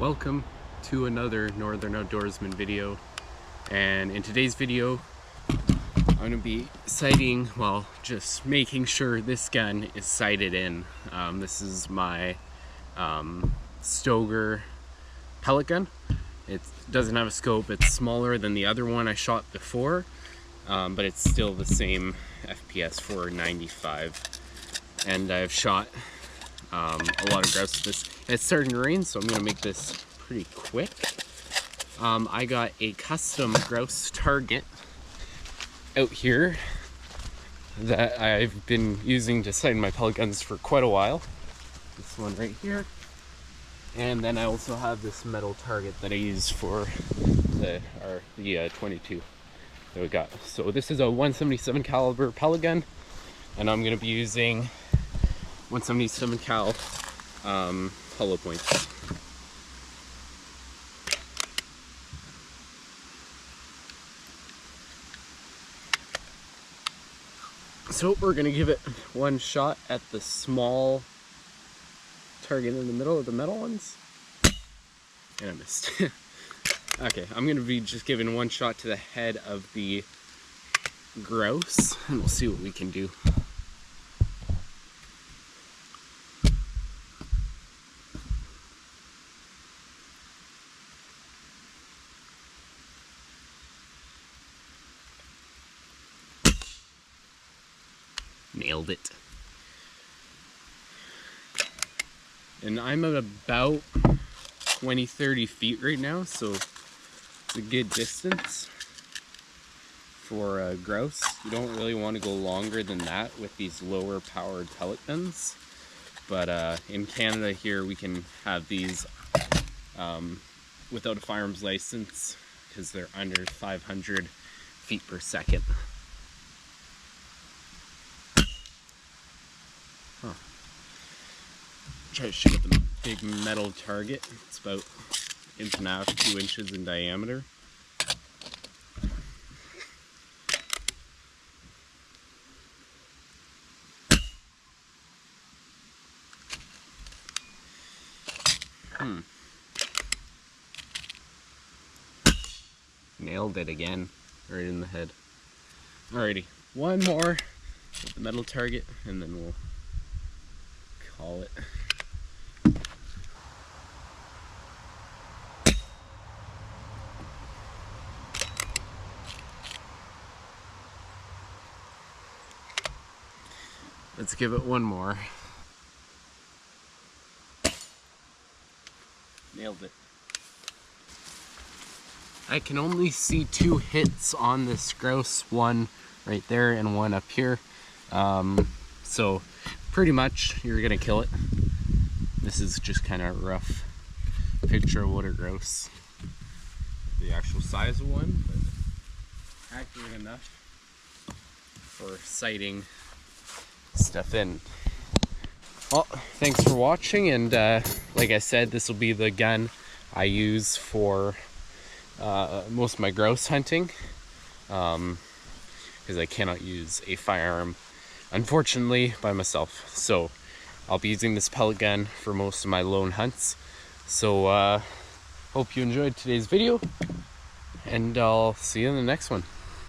Welcome to another Northern Outdoorsman video, and in today's video I'm going to be sighting, well, just making sure this gun is sighted in. This is my Stoeger pellet gun. It doesn't have a scope, it's smaller than the other one I shot before, but it's still the same FPS 495, and I've shot a lot of grouse with this. And it's starting to rain, so I'm going to make this pretty quick. I got a custom grouse target out here that I've been using to sight my pellet guns for quite a while. This one right here. And then I also have this metal target that I use for the 22 that we got. So this is a 177 caliber pellet gun, and I'm going to be using 177 cal hollow points. So we're going to give it one shot at the small target in the middle of the metal ones. And I missed. Okay, I'm going to be just giving one shot to the head of the grouse, and we'll see what we can do. Nailed it. And I'm at about 20-30 feet right now, so it's a good distance for grouse. You don't really want to go longer than that with these lower powered pellet guns, but in Canada here we can have these without a firearms license because they're under 500 feet per second. Try to shoot at the big metal target. It's about 1.5 to 2 inches in diameter. Nailed it again, right in the head. Alrighty, one more with the metal target, and then we'll call it. Let's give it one more. Nailed it. I can only see 2 hits on this grouse, one right there and one up here. So pretty much you're gonna kill it. This is just kind of a rough picture of what a grouse, the actual size of one, but accurate enough for sighting stuff in. Well, thanks for watching, and like I said, this will be the gun I use for most of my grouse hunting, because I cannot use a firearm, unfortunately, by myself. So I'll be using this pellet gun for most of my lone hunts. So hope you enjoyed today's video, and I'll see you in the next one.